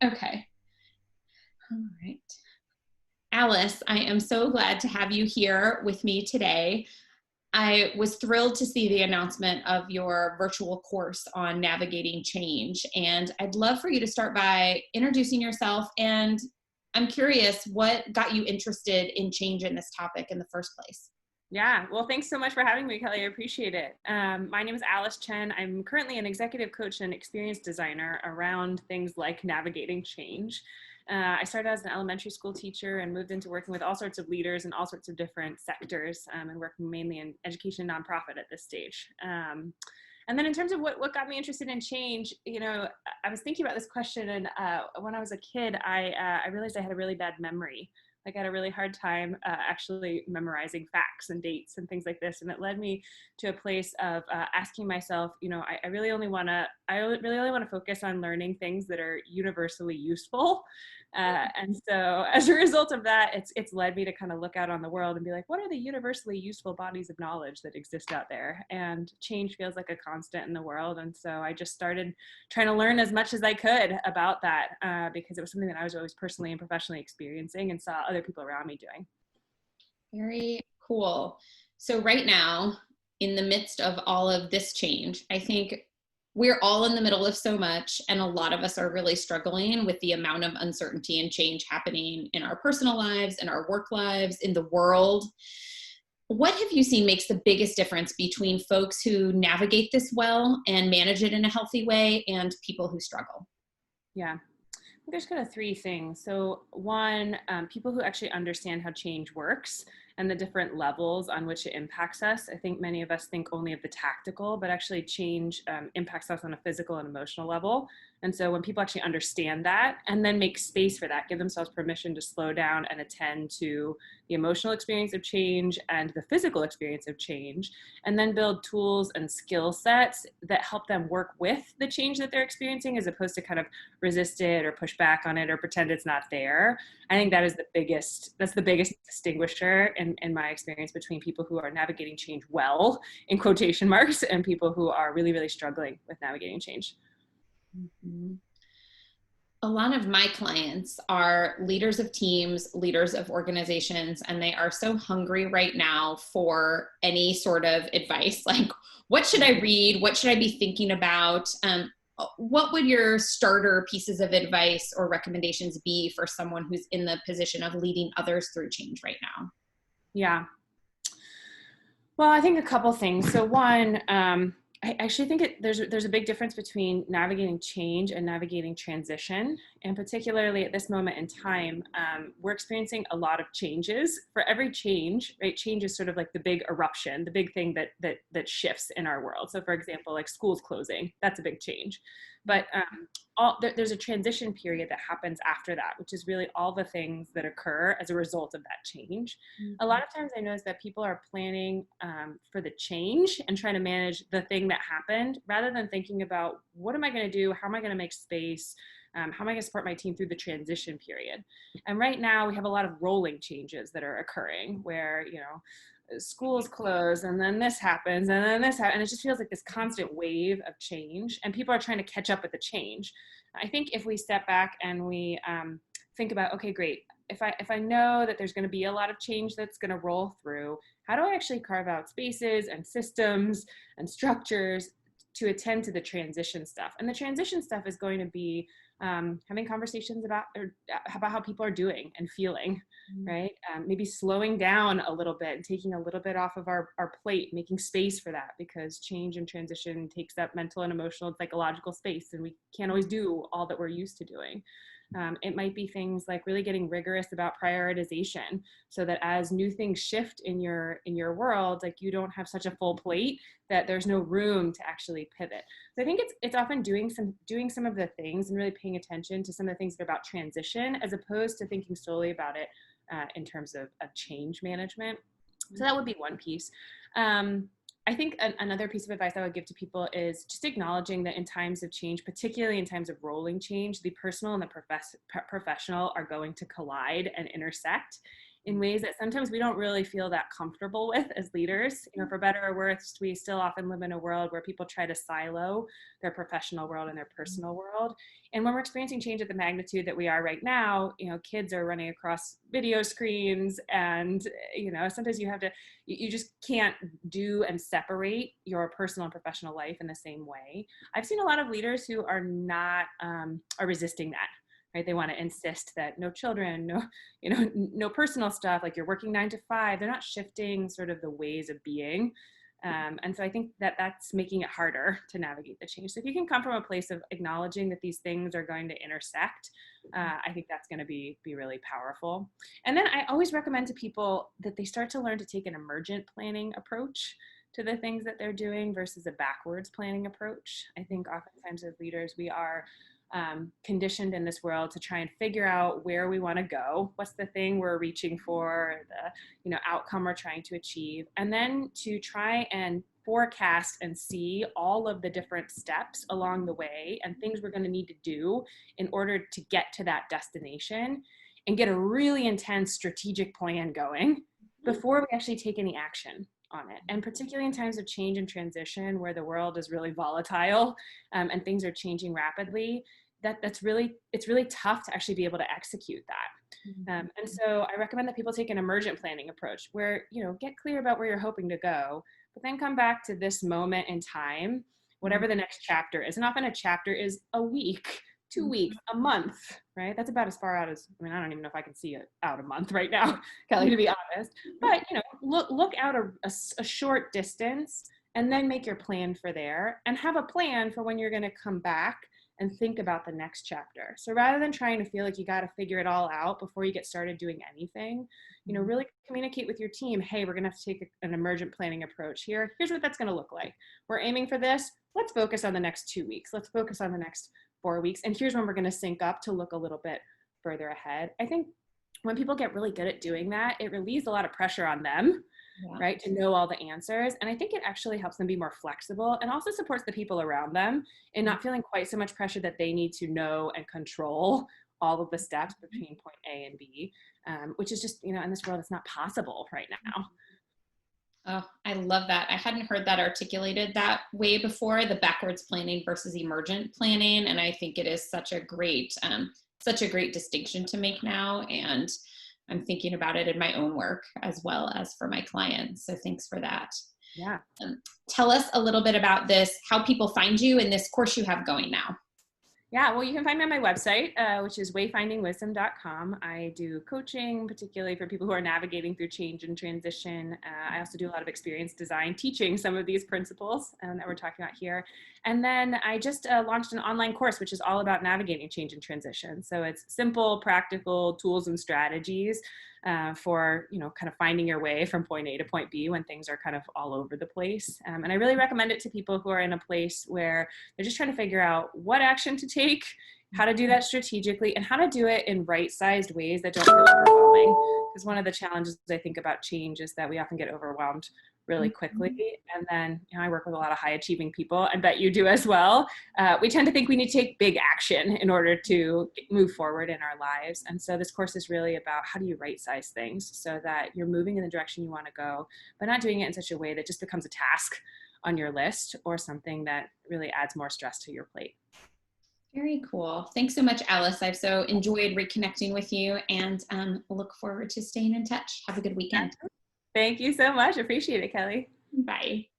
Okay. All right. Alice, I am so glad to have you here with me today. I was thrilled to see the announcement of your virtual course on navigating change. And I'd love for you to start by introducing yourself. And I'm curious, what got you interested in change in this topic in the first place? Yeah, well, thanks so much for having me, Kelly. I appreciate it. My name is Alice Chen. I'm currently an executive coach and experience designer around things like navigating change. I started as an elementary school teacher and moved into working with all sorts of leaders in all sorts of different sectors, and working mainly in education and nonprofit at this stage. And then in terms of what got me interested in change, I was thinking about this question, and when I was a kid, I realized I had a really bad memory. Like I had a really hard time actually memorizing facts and dates and things like this, and it led me to a place of asking myself, I really only want to focus on learning things that are universally useful. And so as a result of that, it's led me to kind of look out on the world and be like, what are the universally useful bodies of knowledge that exist out there? And change feels like a constant in the world, and so I just started trying to learn as much as I could about that, because it was something that I was always personally and professionally experiencing and saw other people around me doing. Very cool. So, right now, in the midst of all of this change, I think we're all in the middle of so much, and a lot of us are really struggling with the amount of uncertainty and change happening in our personal lives, in our work lives, in the world. What have you seen makes the biggest difference between folks who navigate this well and manage it in a healthy way and people who struggle? Yeah. There's kind of three things. So one, people who actually understand how change works and the different levels on which it impacts us. I think many of us think only of the tactical, but actually change impacts us on a physical and emotional level. And so when people actually understand that and then make space for that, give themselves permission to slow down and attend to the emotional experience of change and the physical experience of change, and then build tools and skill sets that help them work with the change that they're experiencing as opposed to kind of resist it or push back on it or pretend it's not there. I think that's the biggest distinguisher in my experience between people who are navigating change well, in quotation marks, and people who are really, really struggling with navigating change. Mhm. A lot of my clients are leaders of teams, leaders of organizations, and they are so hungry right now for any sort of advice. Like, what should I read? What should I be thinking about? What would your starter pieces of advice or recommendations be for someone who's in the position of leading others through change right now? Yeah. Well, I think a couple things. So one, I actually think there's a big difference between navigating change and navigating transition, and particularly at this moment in time, we're experiencing a lot of changes. For every change, right? Change is sort of like the big eruption, the big thing that shifts in our world. So, for example, like schools closing, that's a big change. But there's a transition period that happens after that, which is really all the things that occur as a result of that change. A lot of times I notice that people are planning for the change and trying to manage the thing that happened rather than thinking about what am I going to do? How am I going to make space? How am I going to support my team through the transition period? And right now we have a lot of rolling changes that are occurring where, schools close and then this happens and then this happens. And it just feels like this constant wave of change and people are trying to catch up with the change. I think if we step back and we think about, okay, great. If I know that there's going to be a lot of change that's going to roll through, how do I actually carve out spaces and systems and structures to attend to the transition stuff? And the transition stuff is going to be having conversations about how people are doing and feeling, right? Maybe slowing down a little bit and taking a little bit off of our plate, making space for that, because change and transition takes up mental and emotional and psychological space, and we can't always do all that we're used to doing. It might be things like really getting rigorous about prioritization so that as new things shift in your world, like you don't have such a full plate that there's no room to actually pivot. So I think it's often doing some of the things and really paying attention to some of the things that are about transition as opposed to thinking solely about it in terms of change management. So that would be one piece. I think another piece of advice I would give to people is just acknowledging that in times of change, particularly in times of rolling change, the personal and the professional are going to collide and intersect. in ways that sometimes we don't really feel that comfortable with as leaders. You know, for better or worse, we still often live in a world where people try to silo their professional world and their personal world. And when we're experiencing change at the magnitude that we are right now, you know, kids are running across video screens, and, you know, sometimes you just can't do and separate your personal and professional life in the same way. I've seen a lot of leaders who are not, are resisting that. Right? They want to insist that no children, no, you know, no personal stuff, like you're working 9 to 5. They're not shifting sort of the ways of being. And so I think that that's making it harder to navigate the change. So if you can come from a place of acknowledging that these things are going to intersect, I think that's going to be really powerful. And then I always recommend to people that they start to learn to take an emergent planning approach to the things that they're doing versus a backwards planning approach. I think oftentimes as leaders, we are conditioned in this world to try and figure out where we want to go, what's the thing we're reaching for, the, you know, outcome we're trying to achieve, and then to try and forecast and see all of the different steps along the way and things we're going to need to do in order to get to that destination, and get a really intense strategic plan going before we actually take any action on it. And particularly in times of change and transition where the world is really volatile, and things are changing rapidly, it's really tough to actually be able to execute that. And so I recommend that people take an emergent planning approach where, you know, get clear about where you're hoping to go, but then come back to this moment in time, whatever the next chapter is. And often a chapter is a week, 2 weeks, a month, right? That's about as far out as, I mean, I don't even know if I can see it out a month right now, Kelly, to be honest. But, you know, look out a short distance and then make your plan for there, and have a plan for when you're going to come back and think about the next chapter. So rather than trying to feel like you got to figure it all out before you get started doing anything, you know, really communicate with your team, hey, we're going to have to take an emergent planning approach here. Here's what that's going to look like. We're aiming for this. Let's focus on the next 2 weeks. Let's focus on the next 4 weeks. And here's when we're going to sync up to look a little bit further ahead. I think when people get really good at doing that, it relieves a lot of pressure on them, right, to know all the answers. And I think it actually helps them be more flexible, and also supports the people around them in not feeling quite so much pressure that they need to know and control all of the steps between point A and B, which is just, you know, in this world, it's not possible right now. Oh, I love that. I hadn't heard that articulated that way before, the backwards planning versus emergent planning. And I think it is such a great distinction to make now. And I'm thinking about it in my own work as well as for my clients. So thanks for that. Yeah. Tell us a little bit about this, how people find you in this course you have going now. Yeah, well, you can find me on my website, which is wayfindingwisdom.com. I do coaching, particularly for people who are navigating through change and transition. I also do a lot of experience design, teaching some of these principles that we're talking about here. And then I just launched an online course, which is all about navigating change and transition. So it's simple, practical tools and strategies for, you know, kind of finding your way from point A to point B when things are kind of all over the place. And I really recommend it to people who are in a place where they're just trying to figure out what action to take, how to do that strategically, and how to do it in right-sized ways that don't feel overwhelming. Because one of the challenges I think about change is that we often get overwhelmed really quickly. And then, you know, I work with a lot of high achieving people, I bet you do as well. We tend to think we need to take big action in order to move forward in our lives. And so this course is really about how do you right size things so that you're moving in the direction you want to go, but not doing it in such a way that just becomes a task on your list or something that really adds more stress to your plate. Very cool. Thanks so much, Alice. I've so enjoyed reconnecting with you, and look forward to staying in touch. Have a good weekend. Thank you so much. Appreciate it, Kelly. Bye.